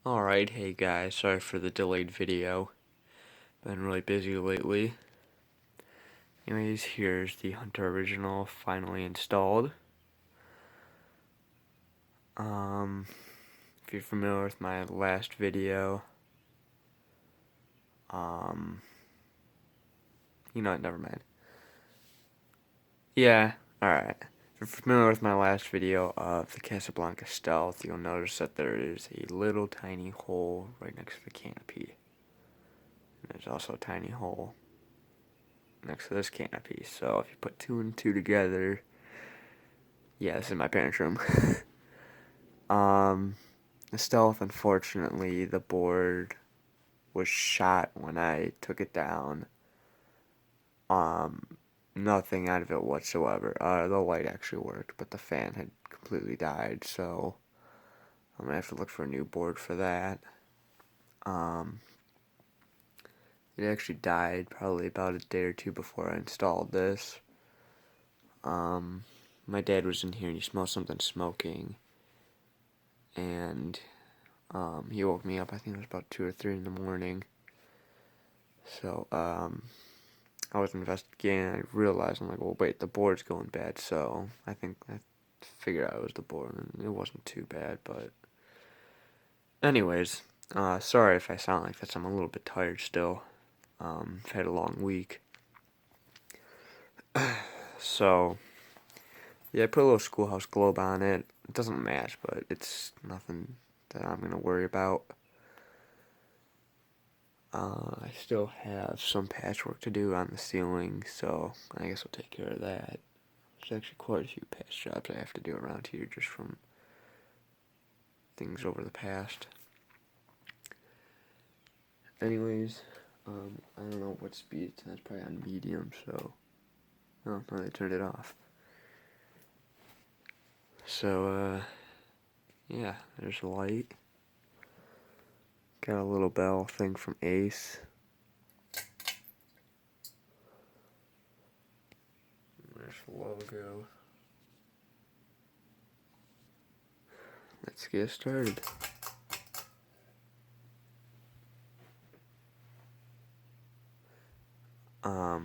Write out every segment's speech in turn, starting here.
Alright, hey guys, sorry for the delayed video. Been really busy lately. Anyways, here's the Hunter original finally installed. If you're familiar with my last video, um, never mind. Yeah, alright. If you're familiar with my last video of the Casablanca Stealth, you'll notice that there is a little tiny hole right next to the canopy. And there's also a tiny hole next to this canopy. So if you put two and two together, yeah, this is my parents' room. The Stealth, unfortunately, the board was shot when I took it down. Um, Nothing out of it whatsoever. The light actually worked, but the fan had completely died, so I'm gonna have to look for a new board for that. Um, it actually died probably about a day or two before I installed this. My dad was in here and he smelled something smoking, and he woke me up. I think it was about 2 or 3 in the morning. So I was investigating. I realized, I'm like, well, wait, the board's going bad. So I think I figured out it was the board, and it wasn't too bad. But anyways, sorry if I sound like this. I'm a little bit tired still. I've had a long week. So yeah, I put a little schoolhouse globe on it. It doesn't match, but it's nothing that I'm gonna worry about. I still have some patchwork to do on the ceiling, so I guess I'll take care of that. There's actually quite a few patch jobs I have to do around here just from things over the past. Anyways, I don't know what speed it's on. It's probably on medium, so... Oh, no, they turned it off. So, yeah, there's a light. Got a little bell thing from Ace. There's the logo. Let's get started.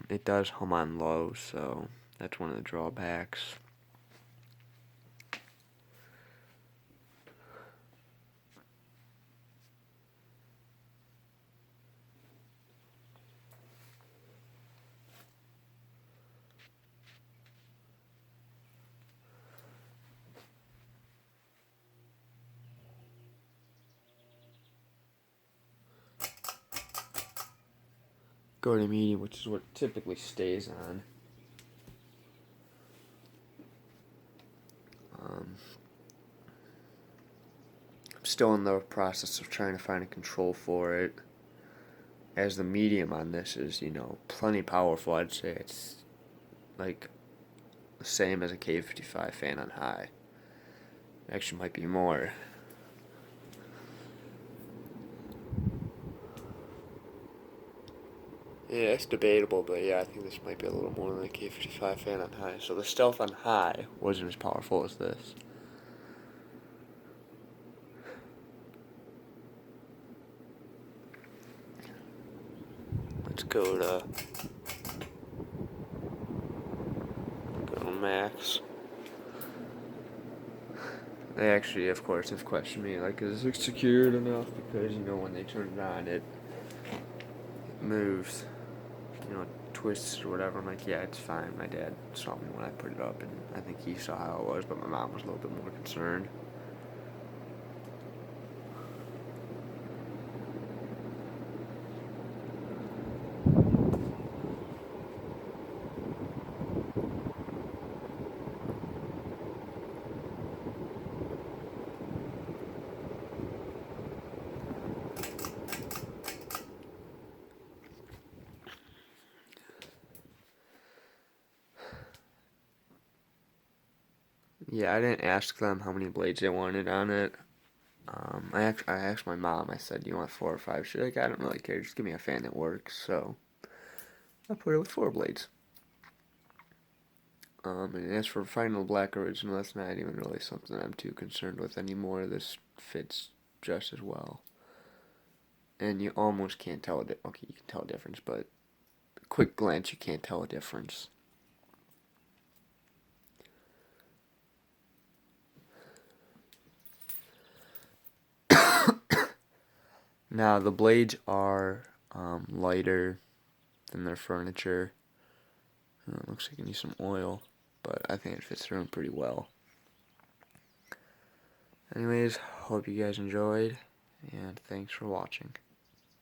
It does hum on low, so that's one of the drawbacks. Go to medium, which is what it typically stays on. I'm still in the process of trying to find a control for it. As the medium on this is, plenty powerful. I'd say it's like the same as a K55 fan on high. Actually, might be more. Yeah, it's debatable, but yeah, I think this might be a little more than a K55 fan on high. So the Stealth on high wasn't as powerful as this. Let's go to max. They actually, of course, have questioned me, like, is it secured enough? Because, when they turn it on, it moves, twists or whatever. I'm like, yeah, it's fine. My dad saw me when I put it up, and I think he saw how it was, but my mom was a little bit more concerned. Yeah, I didn't ask them how many blades they wanted on it. I asked my mom, I said, do you want 4 or 5? She's like, I don't really care, just give me a fan that works. So I put it with 4 blades. And as for Final Black Original, that's not even really something I'm too concerned with anymore. This fits just as well. And you almost can't tell okay, you can tell a difference, but a quick glance, you can't tell a difference. Now, the blades are lighter than their furniture. It looks like it needs some oil, but I think it fits through them pretty well. Anyways, hope you guys enjoyed, and thanks for watching.